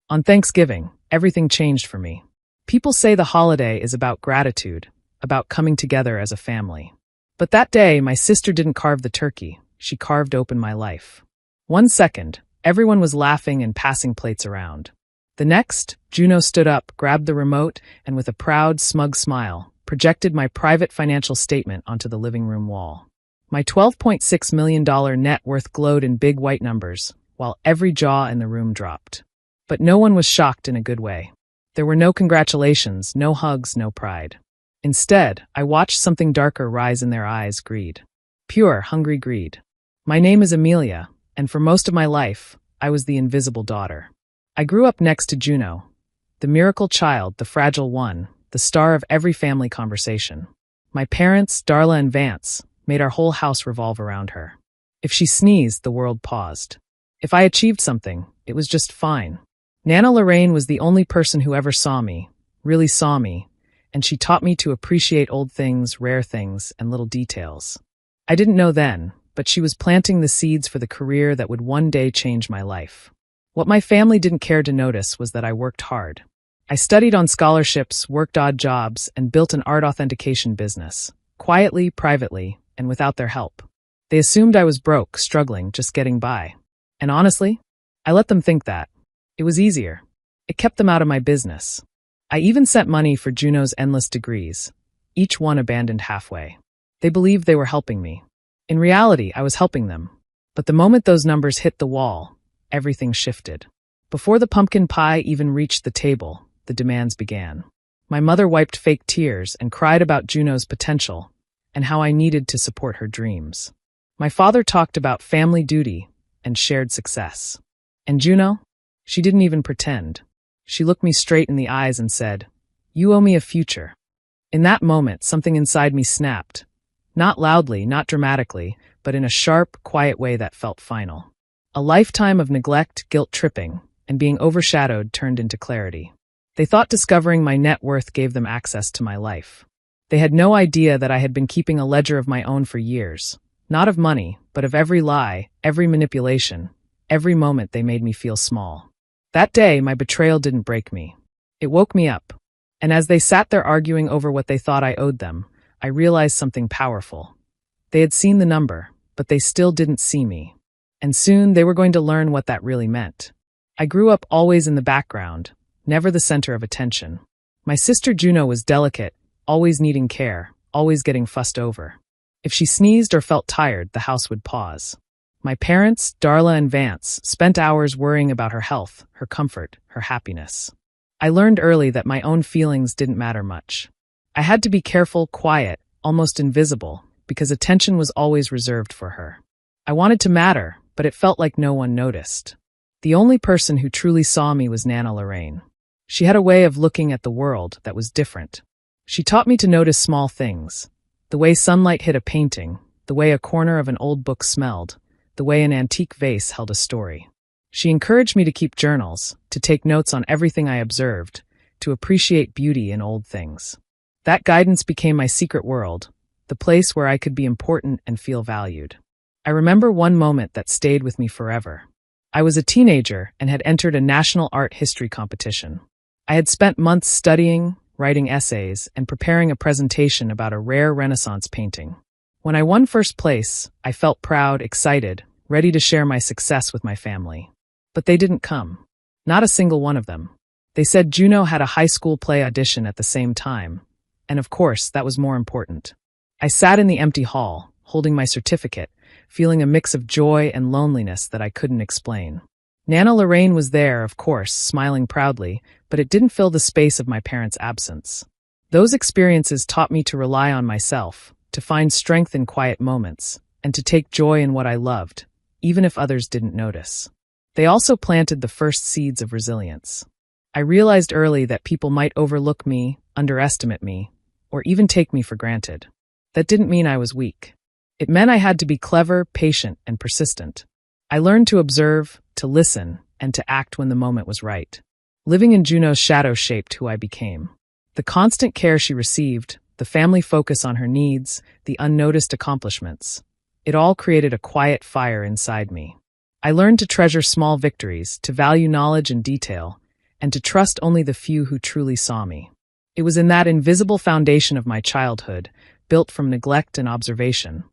On Thanksgiving, everything changed for me. People say the holiday is about gratitude, about coming together as a family. But that day, my sister didn't carve the turkey, she carved open my life. 1 second, everyone was laughing and passing plates around. The next, Juno stood up, grabbed the remote, and with a proud, smug smile, projected my private financial statement onto the living room wall. My $12.6 million net worth glowed in big white numbers, while every jaw in the room dropped. But no one was shocked in a good way. There were no congratulations, no hugs, no pride. Instead, I watched something darker rise in their eyes: greed. Pure, hungry greed. My name is Amelia, and for most of my life, I was the invisible daughter. I grew up next to Juno, the miracle child, the fragile one, the star of every family conversation. My parents, Darla and Vance, made our whole house revolve around her. If she sneezed, the world paused. If I achieved something, it was just fine. Nana Lorraine was the only person who ever saw me, really saw me, and she taught me to appreciate old things, rare things, and little details. I didn't know then, but she was planting the seeds for the career that would one day change my life. What my family didn't care to notice was that I worked hard. I studied on scholarships, worked odd jobs, and built an art authentication business, quietly, privately, and without their help. They assumed I was broke, struggling, just getting by. And honestly, I let them think that. It was easier. It kept them out of my business. I even sent money for Juno's endless degrees, each one abandoned halfway. They believed they were helping me. In reality, I was helping them. But the moment those numbers hit the wall, everything shifted. Before the pumpkin pie even reached the table, the demands began. My mother wiped fake tears and cried about Juno's potential and how I needed to support her dreams. My father talked about family duty and shared success. And Juno? She didn't even pretend. She looked me straight in the eyes and said, "You owe me a future." In that moment, something inside me snapped. Not loudly, not dramatically, but in a sharp, quiet way that felt final. A lifetime of neglect, guilt-tripping, and being overshadowed turned into clarity. They thought discovering my net worth gave them access to my life. They had no idea that I had been keeping a ledger of my own for years, not of money, but of every lie, every manipulation, every moment they made me feel small. That day, my betrayal didn't break me. It woke me up. And as they sat there arguing over what they thought I owed them, I realized something powerful. They had seen the number, but they still didn't see me. And soon they were going to learn what that really meant. I grew up always in the background, never the center of attention. My sister Juno was delicate, always needing care, always getting fussed over. If she sneezed or felt tired, the house would pause. My parents, Darla and Vance, spent hours worrying about her health, her comfort, her happiness. I learned early that my own feelings didn't matter much. I had to be careful, quiet, almost invisible, because attention was always reserved for her. I wanted to matter, but it felt like no one noticed. The only person who truly saw me was Nana Lorraine. She had a way of looking at the world that was different. She taught me to notice small things. The way sunlight hit a painting, the way a corner of an old book smelled, the way an antique vase held a story. She encouraged me to keep journals, to take notes on everything I observed, to appreciate beauty in old things. That guidance became my secret world, the place where I could be important and feel valued. I remember one moment that stayed with me forever. I was a teenager and had entered a national art history competition. I had spent months studying, writing essays, and preparing a presentation about a rare Renaissance painting. When I won first place, I felt proud, excited, ready to share my success with my family. But they didn't come. Not a single one of them. They said Juno had a high school play audition at the same time. And of course, that was more important. I sat in the empty hall, holding my certificate, feeling a mix of joy and loneliness that I couldn't explain. Nana Lorraine was there, of course, smiling proudly, but it didn't fill the space of my parents' absence. Those experiences taught me to rely on myself, to find strength in quiet moments, and to take joy in what I loved, even if others didn't notice. They also planted the first seeds of resilience. I realized early that people might overlook me, underestimate me, or even take me for granted. That didn't mean I was weak. It meant I had to be clever, patient, and persistent. I learned to observe, to listen, and to act when the moment was right. Living in Juno's shadow shaped who I became. The constant care she received, the family focus on her needs, the unnoticed accomplishments. It all created a quiet fire inside me. I learned to treasure small victories, to value knowledge and detail, and to trust only the few who truly saw me. It was in that invisible foundation of my childhood, built from neglect and observation,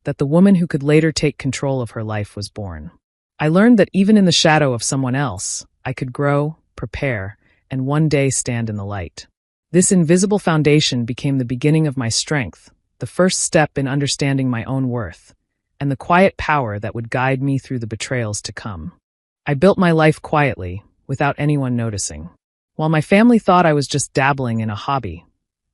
that the woman who could later take control of her life was born. I learned that even in the shadow of someone else, I could grow, prepare, and one day stand in the light. This invisible foundation became the beginning of my strength, the first step in understanding my own worth, and the quiet power that would guide me through the betrayals to come. I built my life quietly, without anyone noticing. While my family thought I was just dabbling in a hobby,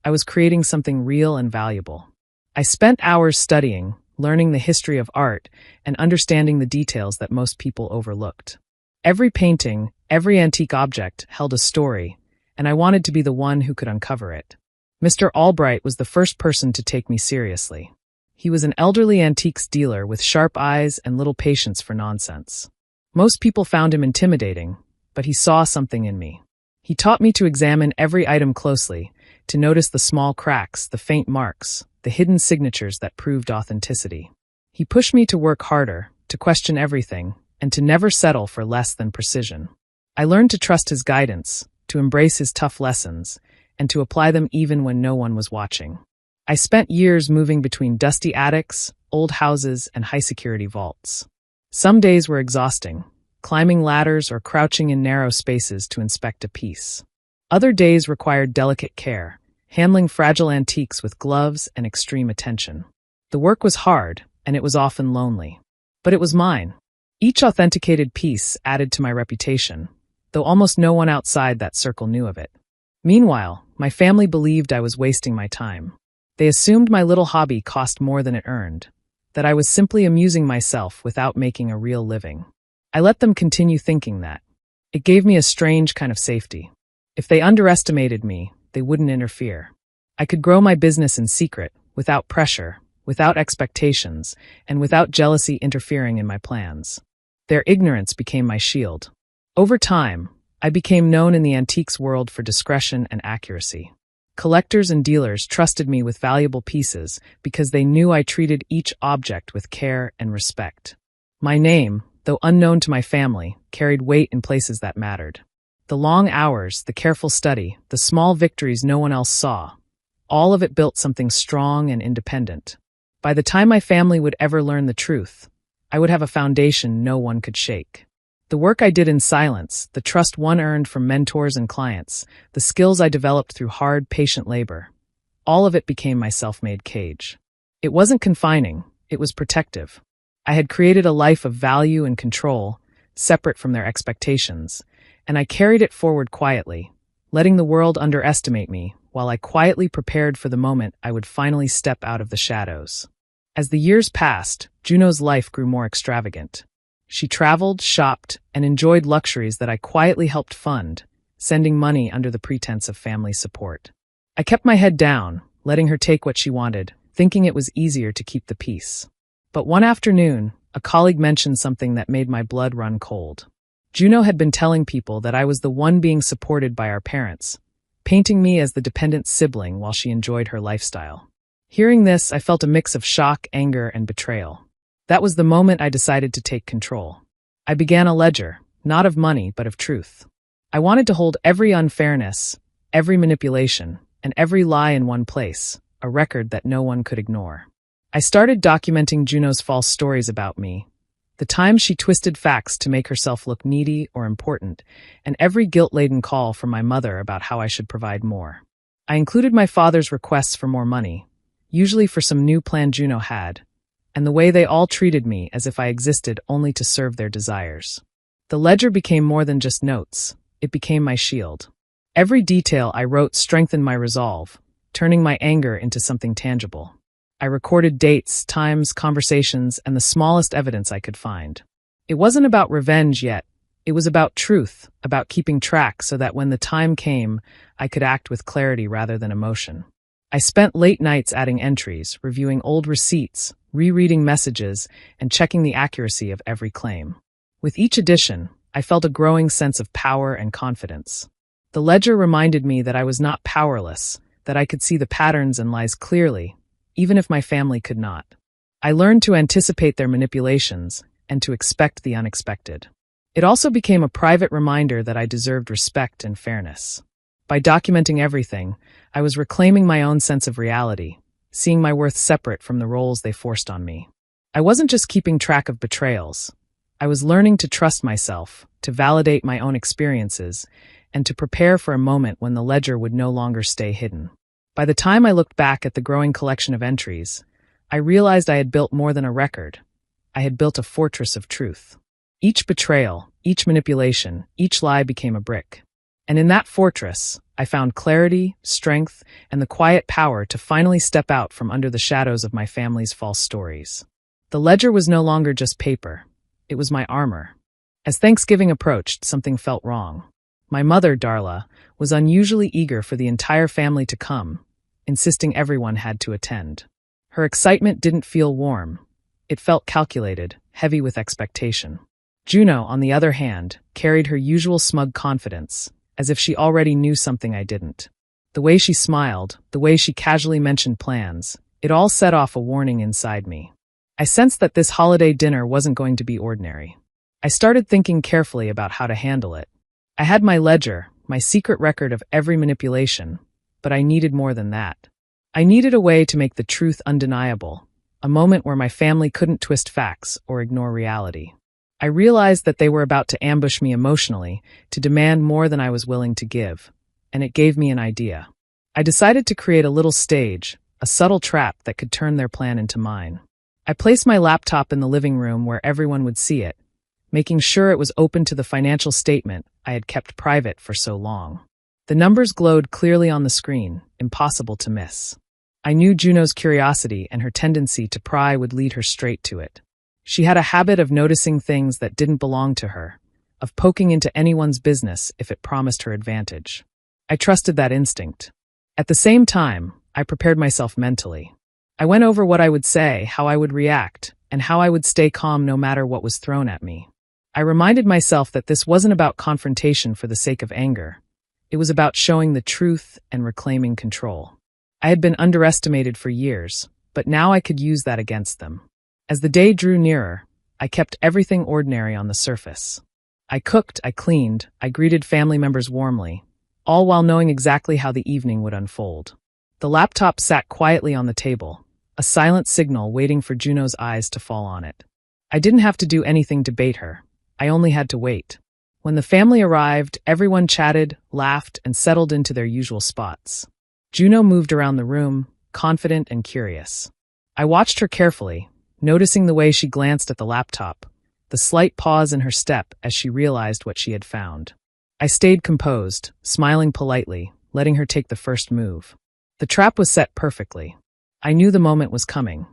I was creating something real and valuable. I spent hours studying, learning the history of art, and understanding the details that most people overlooked. Every painting, every antique object held a story, and I wanted to be the one who could uncover it. Mr. Albright was the first person to take me seriously. He was an elderly antiques dealer with sharp eyes and little patience for nonsense. Most people found him intimidating, but he saw something in me. He taught me to examine every item closely, to notice the small cracks, the faint marks, the hidden signatures that proved authenticity. He pushed me to work harder, to question everything, and to never settle for less than precision. I learned to trust his guidance, to embrace his tough lessons, and to apply them even when no one was watching. I spent years moving between dusty attics, old houses, and high-security vaults. Some days were exhausting, climbing ladders or crouching in narrow spaces to inspect a piece. Other days required delicate care, handling fragile antiques with gloves and extreme attention. The work was hard, and it was often lonely. But it was mine. Each authenticated piece added to my reputation, though almost no one outside that circle knew of it. Meanwhile, my family believed I was wasting my time. They assumed my little hobby cost more than it earned, that I was simply amusing myself without making a real living. I let them continue thinking that. It gave me a strange kind of safety. If they underestimated me, they wouldn't interfere. I could grow my business in secret, without pressure, without expectations, and without jealousy interfering in my plans. Their ignorance became my shield. Over time, I became known in the antiques world for discretion and accuracy. Collectors and dealers trusted me with valuable pieces because they knew I treated each object with care and respect. My name, though unknown to my family, carried weight in places that mattered. The long hours, the careful study, the small victories no one else saw, all of it built something strong and independent. By the time my family would ever learn the truth, I would have a foundation no one could shake. The work I did in silence, the trust one earned from mentors and clients, the skills I developed through hard, patient labor, all of it became my self-made cage. It wasn't confining, it was protective. I had created a life of value and control, separate from their expectations, and I carried it forward quietly, letting the world underestimate me while I quietly prepared for the moment I would finally step out of the shadows. As the years passed, Juno's life grew more extravagant. She traveled, shopped, and enjoyed luxuries that I quietly helped fund, sending money under the pretense of family support. I kept my head down, letting her take what she wanted, thinking it was easier to keep the peace. But one afternoon, a colleague mentioned something that made my blood run cold. Juno had been telling people that I was the one being supported by our parents, painting me as the dependent sibling while she enjoyed her lifestyle. Hearing this, I felt a mix of shock, anger, and betrayal. That was the moment I decided to take control. I began a ledger, not of money, but of truth. I wanted to hold every unfairness, every manipulation, and every lie in one place, a record that no one could ignore. I started documenting Juno's false stories about me, the times she twisted facts to make herself look needy or important, and every guilt-laden call from my mother about how I should provide more. I included my father's requests for more money, usually for some new plan Juno had, and the way they all treated me as if I existed only to serve their desires. The ledger became more than just notes. It became my shield. Every detail I wrote strengthened my resolve, turning my anger into something tangible. I recorded dates, times, conversations, and the smallest evidence I could find. It wasn't about revenge yet. It was about truth, about keeping track so that when the time came, I could act with clarity rather than emotion. I spent late nights adding entries, reviewing old receipts, rereading messages, and checking the accuracy of every claim. With each edition, I felt a growing sense of power and confidence. The ledger reminded me that I was not powerless, that I could see the patterns and lies clearly, even if my family could not. I learned to anticipate their manipulations and to expect the unexpected. It also became a private reminder that I deserved respect and fairness. By documenting everything, I was reclaiming my own sense of reality, seeing my worth separate from the roles they forced on me. I wasn't just keeping track of betrayals. I was learning to trust myself, to validate my own experiences, and to prepare for a moment when the ledger would no longer stay hidden. By the time I looked back at the growing collection of entries, I realized I had built more than a record. I had built a fortress of truth. Each betrayal, each manipulation, each lie became a brick. And in that fortress, I found clarity, strength, and the quiet power to finally step out from under the shadows of my family's false stories. The ledger was no longer just paper. It was my armor. As Thanksgiving approached, something felt wrong. My mother, Darla, was unusually eager for the entire family to come, insisting everyone had to attend. Her excitement didn't feel warm. It felt calculated, heavy with expectation. Juno, on the other hand, carried her usual smug confidence, as if she already knew something I didn't. The way she smiled, the way she casually mentioned plans, it all set off a warning inside me. I sensed that this holiday dinner wasn't going to be ordinary. I started thinking carefully about how to handle it. I had my ledger, my secret record of every manipulation, but I needed more than that. I needed a way to make the truth undeniable, a moment where my family couldn't twist facts or ignore reality. I realized that they were about to ambush me emotionally, to demand more than I was willing to give, and it gave me an idea. I decided to create a little stage, a subtle trap that could turn their plan into mine. I placed my laptop in the living room where everyone would see it, making sure it was open to the financial statement I had kept private for so long. The numbers glowed clearly on the screen, impossible to miss. I knew Juno's curiosity and her tendency to pry would lead her straight to it. She had a habit of noticing things that didn't belong to her, of poking into anyone's business if it promised her advantage. I trusted that instinct. At the same time, I prepared myself mentally. I went over what I would say, how I would react, and how I would stay calm no matter what was thrown at me. I reminded myself that this wasn't about confrontation for the sake of anger. It was about showing the truth and reclaiming control. I had been underestimated for years, but now I could use that against them. As the day drew nearer, I kept everything ordinary on the surface. I cooked, I cleaned, I greeted family members warmly, all while knowing exactly how the evening would unfold. The laptop sat quietly on the table, a silent signal waiting for Juno's eyes to fall on it. I didn't have to do anything to bait her. I only had to wait. When the family arrived, everyone chatted, laughed, and settled into their usual spots. Juno moved around the room, confident and curious. I watched her carefully, noticing the way she glanced at the laptop, the slight pause in her step as she realized what she had found. I stayed composed, smiling politely, letting her take the first move. The trap was set perfectly. I knew the moment was coming.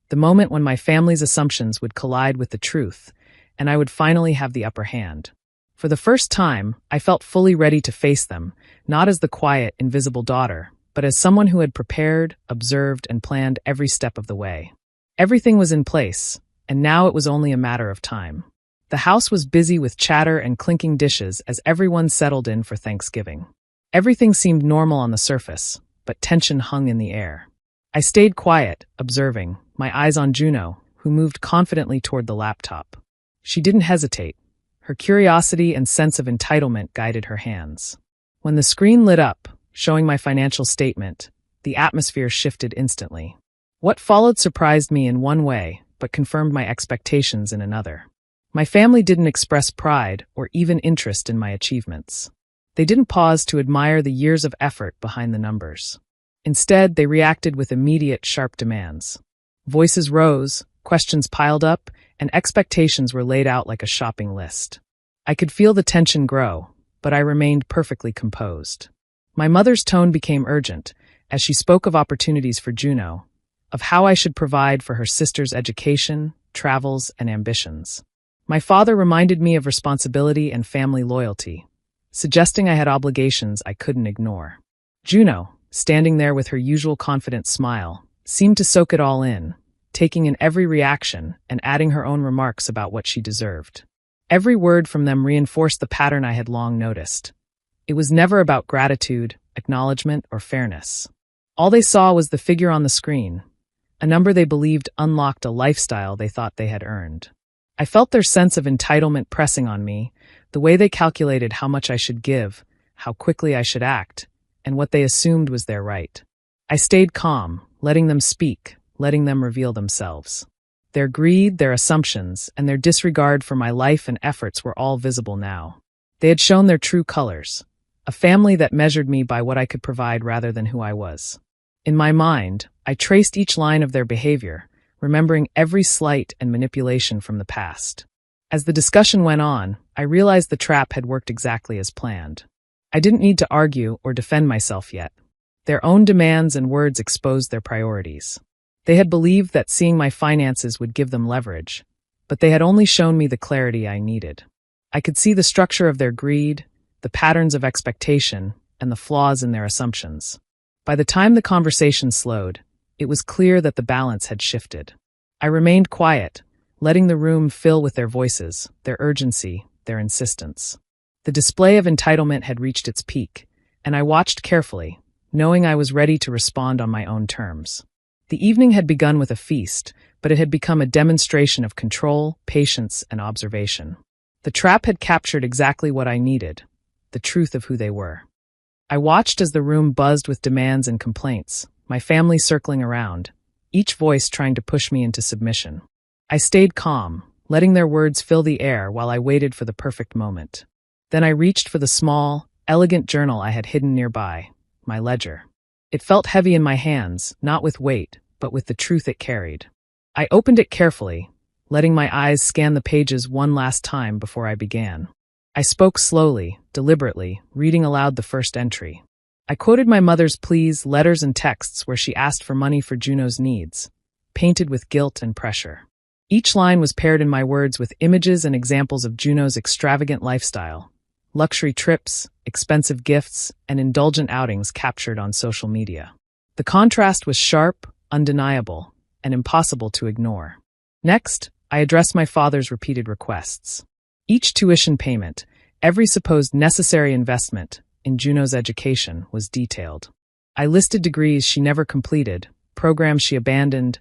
The moment when my family's assumptions would collide with the truth, and I would finally have the upper hand. For the first time, I felt fully ready to face them, not as the quiet, invisible daughter, but as someone who had prepared, observed, and planned every step of the way. Everything was in place, and now it was only a matter of time. The house was busy with chatter and clinking dishes as everyone settled in for Thanksgiving. Everything seemed normal on the surface, but tension hung in the air. I stayed quiet, observing, my eyes on Juno, who moved confidently toward the laptop. She didn't hesitate. Her curiosity and sense of entitlement guided her hands. When the screen lit up, showing my financial statement, the atmosphere shifted instantly. What followed surprised me in one way, but confirmed my expectations in another. My family didn't express pride or even interest in my achievements. They didn't pause to admire the years of effort behind the numbers. Instead, they reacted with immediate, sharp demands. Voices rose, questions piled up, and expectations were laid out like a shopping list. I could feel the tension grow, but I remained perfectly composed. My mother's tone became urgent as she spoke of opportunities for Juno, of how I should provide for her sister's education, travels, and ambitions. My father reminded me of responsibility and family loyalty, suggesting I had obligations I couldn't ignore. Juno, standing there with her usual confident smile, seemed to soak it all in, taking in every reaction and adding her own remarks about what she deserved. Every word from them reinforced the pattern I had long noticed. It was never about gratitude, acknowledgement, or fairness. All they saw was the figure on the screen, a number they believed unlocked a lifestyle they thought they had earned. I felt their sense of entitlement pressing on me, the way they calculated how much I should give, how quickly I should act, and what they assumed was their right. I stayed calm, letting them speak, letting them reveal themselves. Their greed, their assumptions, and their disregard for my life and efforts were all visible now. They had shown their true colors, a family that measured me by what I could provide rather than who I was. In my mind, I traced each line of their behavior, remembering every slight and manipulation from the past. As the discussion went on, I realized the trap had worked exactly as planned. I didn't need to argue or defend myself yet. Their own demands and words exposed their priorities. They had believed that seeing my finances would give them leverage, but they had only shown me the clarity I needed. I could see the structure of their greed, the patterns of expectation, and the flaws in their assumptions. By the time the conversation slowed, it was clear that the balance had shifted. I remained quiet, letting the room fill with their voices, their urgency, their insistence. The display of entitlement had reached its peak, and I watched carefully, knowing I was ready to respond on my own terms. The evening had begun with a feast, but it had become a demonstration of control, patience, and observation. The trap had captured exactly what I needed, the truth of who they were. I watched as the room buzzed with demands and complaints, my family circling around, each voice trying to push me into submission. I stayed calm, letting their words fill the air while I waited for the perfect moment. Then I reached for the small, elegant journal I had hidden nearby, my ledger. It felt heavy in my hands, not with weight, but with the truth it carried. I opened it carefully, letting my eyes scan the pages one last time before I began. I spoke slowly, deliberately, reading aloud the first entry. I quoted my mother's pleas, letters, and texts where she asked for money for Juno's needs, painted with guilt and pressure. Each line was paired in my words with images and examples of Juno's extravagant lifestyle, luxury trips, expensive gifts, and indulgent outings captured on social media. The contrast was sharp, undeniable, and impossible to ignore. Next, I addressed my father's repeated requests. Each tuition payment, every supposed necessary investment in Juno's education was detailed. I listed degrees she never completed, programs she abandoned,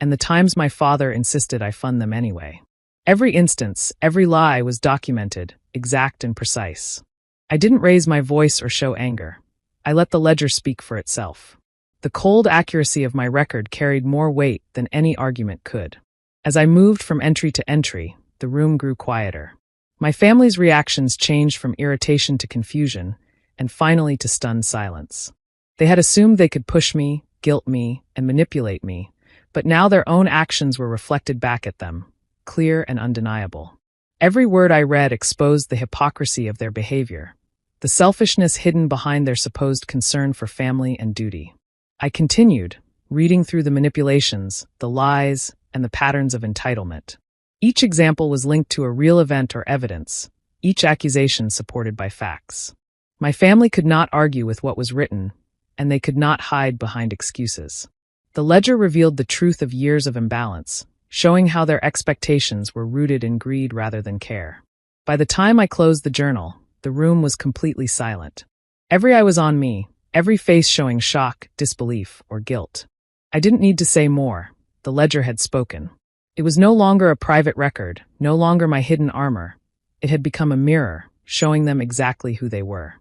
and the times my father insisted I fund them anyway. Every instance, every lie was documented, exact and precise. I didn't raise my voice or show anger. I let the ledger speak for itself. The cold accuracy of my record carried more weight than any argument could. As I moved from entry to entry, the room grew quieter. My family's reactions changed from irritation to confusion, and finally to stunned silence. They had assumed they could push me, guilt me, and manipulate me, but now their own actions were reflected back at them, clear and undeniable. Every word I read exposed the hypocrisy of their behavior, the selfishness hidden behind their supposed concern for family and duty. I continued, reading through the manipulations, the lies, and the patterns of entitlement. Each example was linked to a real event or evidence, each accusation supported by facts. My family could not argue with what was written, and they could not hide behind excuses. The ledger revealed the truth of years of imbalance, showing how their expectations were rooted in greed rather than care. By the time I closed the journal, the room was completely silent. Every eye was on me, every face showing shock, disbelief, or guilt. I didn't need to say more. The ledger had spoken. It was no longer a private record, no longer my hidden armor. It had become a mirror, showing them exactly who they were.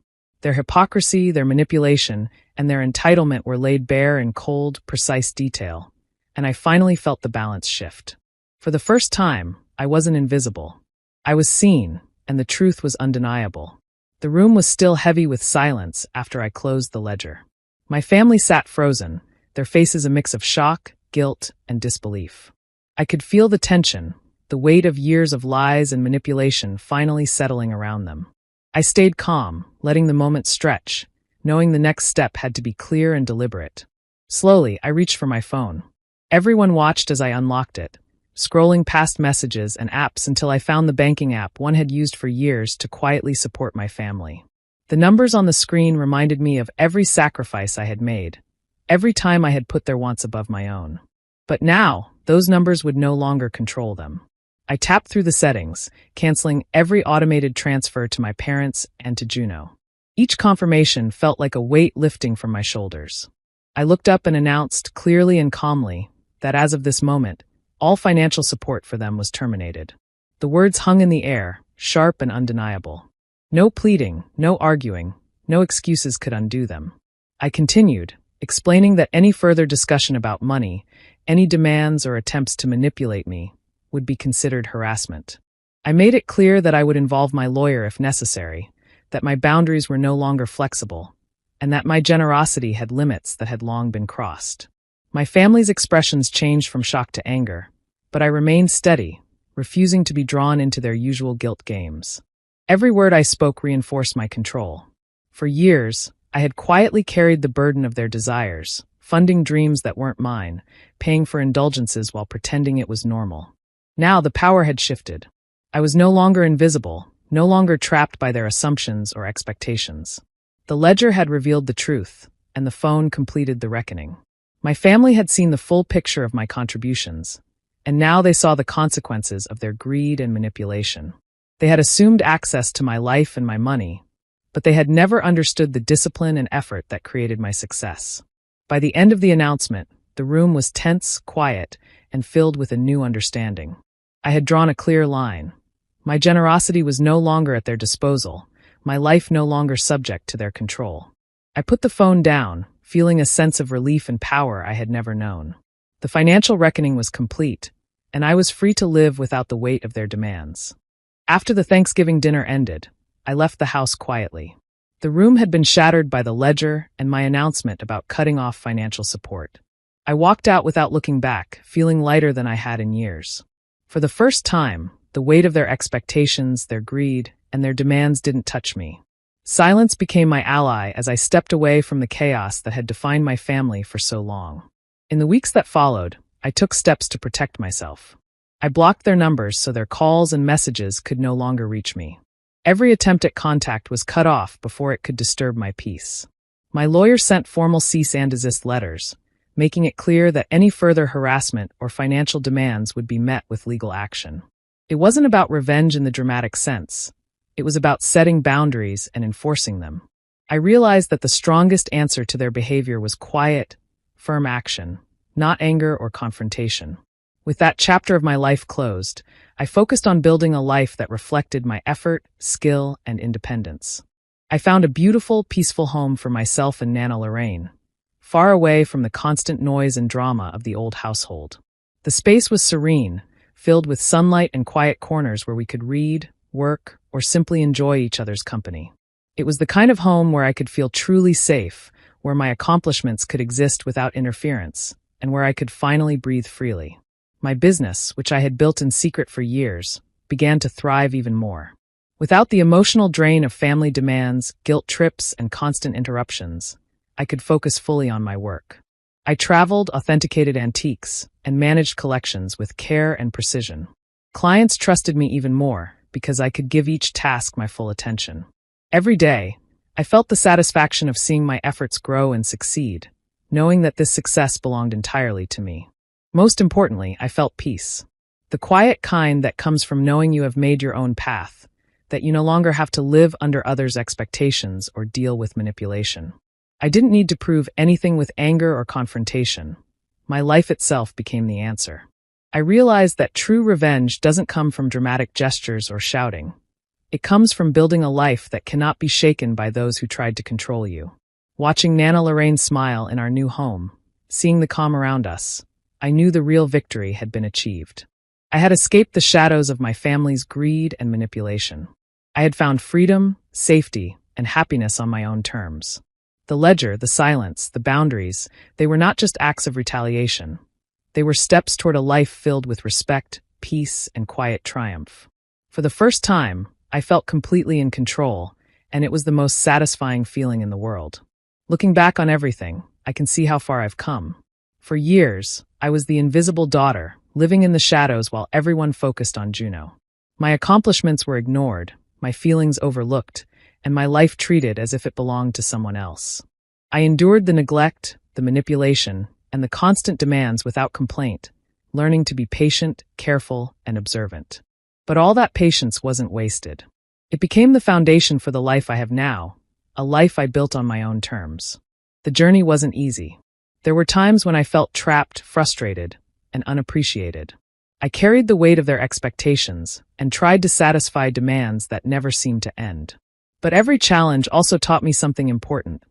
Their hypocrisy, their manipulation, and their entitlement were laid bare in cold, precise detail, and I finally felt the balance shift. For the first time, I wasn't invisible. I was seen, and the truth was undeniable. The room was still heavy with silence after I closed the ledger. My family sat frozen, their faces a mix of shock, guilt, and disbelief. I could feel the tension, the weight of years of lies and manipulation finally settling around them. I stayed calm, letting the moment stretch, knowing the next step had to be clear and deliberate. Slowly, I reached for my phone. Everyone watched as I unlocked it, scrolling past messages and apps until I found the banking app one had used for years to quietly support my family. The numbers on the screen reminded me of every sacrifice I had made, every time I had put their wants above my own. But now, those numbers would no longer control them. I tapped through the settings, canceling every automated transfer to my parents and to Juno. Each confirmation felt like a weight lifting from my shoulders. I looked up and announced clearly and calmly that as of this moment, all financial support for them was terminated. The words hung in the air, sharp and undeniable. No pleading, no arguing, no excuses could undo them. I continued, explaining that any further discussion about money, any demands or attempts to manipulate me, would be considered harassment. I made it clear that I would involve my lawyer if necessary, that my boundaries were no longer flexible, and that my generosity had limits that had long been crossed. My family's expressions changed from shock to anger, but I remained steady, refusing to be drawn into their usual guilt games. Every word I spoke reinforced my control. For years, I had quietly carried the burden of their desires, funding dreams that weren't mine, paying for indulgences while pretending it was normal. Now the power had shifted. I was no longer invisible, no longer trapped by their assumptions or expectations. The ledger had revealed the truth, and the phone completed the reckoning. My family had seen the full picture of my contributions, and now they saw the consequences of their greed and manipulation. They had assumed access to my life and my money, but they had never understood the discipline and effort that created my success. By the end of the announcement, the room was tense, quiet, and filled with a new understanding. I had drawn a clear line. My generosity was no longer at their disposal, my life no longer subject to their control. I put the phone down, feeling a sense of relief and power I had never known. The financial reckoning was complete, and I was free to live without the weight of their demands. After the Thanksgiving dinner ended, I left the house quietly. The room had been shattered by the ledger and my announcement about cutting off financial support. I walked out without looking back, feeling lighter than I had in years. For the first time, the weight of their expectations, their greed, and their demands didn't touch me. Silence became my ally as I stepped away from the chaos that had defined my family for so long. In the weeks that followed, I took steps to protect myself. I blocked their numbers so their calls and messages could no longer reach me. Every attempt at contact was cut off before it could disturb my peace. My lawyer sent formal cease and desist letters, making it clear that any further harassment or financial demands would be met with legal action. It wasn't about revenge in the dramatic sense. It was about setting boundaries and enforcing them. I realized that the strongest answer to their behavior was quiet, firm action, not anger or confrontation. With that chapter of my life closed, I focused on building a life that reflected my effort, skill, and independence. I found a beautiful, peaceful home for myself and Nana Lorraine, far away from the constant noise and drama of the old household. The space was serene, filled with sunlight and quiet corners where we could read, work, or simply enjoy each other's company. It was the kind of home where I could feel truly safe, where my accomplishments could exist without interference, and where I could finally breathe freely. My business, which I had built in secret for years, began to thrive even more. Without the emotional drain of family demands, guilt trips, and constant interruptions, I could focus fully on my work. I traveled, authenticated antiques, and managed collections with care and precision. Clients trusted me even more because I could give each task my full attention. Every day, I felt the satisfaction of seeing my efforts grow and succeed, knowing that this success belonged entirely to me. Most importantly, I felt peace. The quiet kind that comes from knowing you have made your own path, that you no longer have to live under others' expectations or deal with manipulation. I didn't need to prove anything with anger or confrontation. My life itself became the answer. I realized that true revenge doesn't come from dramatic gestures or shouting. It comes from building a life that cannot be shaken by those who tried to control you. Watching Nana Lorraine smile in our new home, seeing the calm around us, I knew the real victory had been achieved. I had escaped the shadows of my family's greed and manipulation. I had found freedom, safety, and happiness on my own terms. The ledger, the silence, the boundaries, they were not just acts of retaliation. They were steps toward a life filled with respect, peace, and quiet triumph. For the first time, I felt completely in control, and it was the most satisfying feeling in the world. Looking back on everything, I can see how far I've come. For years, I was the invisible daughter, living in the shadows while everyone focused on Juno. My accomplishments were ignored, my feelings overlooked, and my life treated as if it belonged to someone else. I endured the neglect, the manipulation, and the constant demands without complaint, learning to be patient, careful, and observant. But all that patience wasn't wasted. It became the foundation for the life I have now, a life I built on my own terms. The journey wasn't easy. There were times when I felt trapped, frustrated, and unappreciated. I carried the weight of their expectations and tried to satisfy demands that never seemed to end. But every challenge also taught me something important: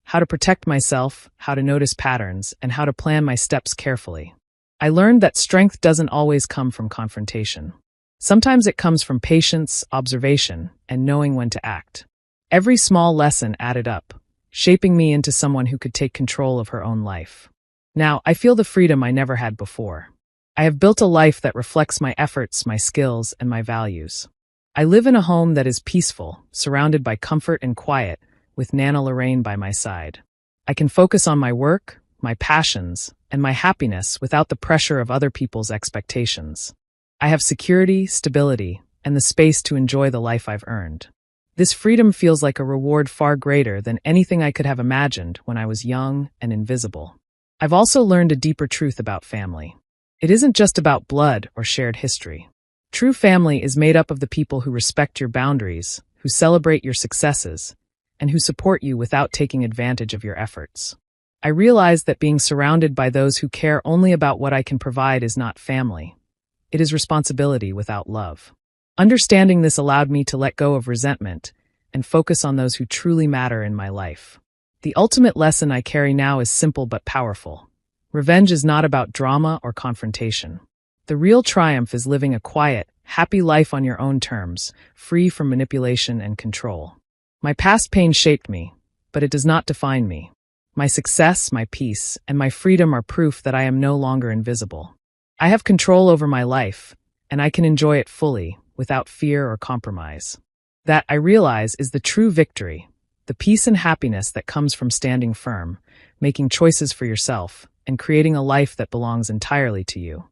how to protect myself, how to notice patterns, and how to plan my steps carefully. I learned that strength doesn't always come from confrontation. Sometimes it comes from patience, observation, and knowing when to act. Every small lesson added up, shaping me into someone who could take control of her own life. Now, I feel the freedom I never had before. I have built a life that reflects my efforts, my skills, and my values. I live in a home that is peaceful, surrounded by comfort and quiet, with Nana Lorraine by my side. I can focus on my work, my passions, and my happiness without the pressure of other people's expectations. I have security, stability, and the space to enjoy the life I've earned. This freedom feels like a reward far greater than anything I could have imagined when I was young and invisible. I've also learned a deeper truth about family. It isn't just about blood or shared history. True family is made up of the people who respect your boundaries, who celebrate your successes, and who support you without taking advantage of your efforts. I realize that being surrounded by those who care only about what I can provide is not family. It is responsibility without love. Understanding this allowed me to let go of resentment and focus on those who truly matter in my life. The ultimate lesson I carry now is simple but powerful. Revenge is not about drama or confrontation. The real triumph is living a quiet, happy life on your own terms, free from manipulation and control. My past pain shaped me, but it does not define me. My success, my peace, and my freedom are proof that I am no longer invisible. I have control over my life, and I can enjoy it fully, without fear or compromise. That, I realize, is the true victory, the peace and happiness that comes from standing firm, making choices for yourself, and creating a life that belongs entirely to you.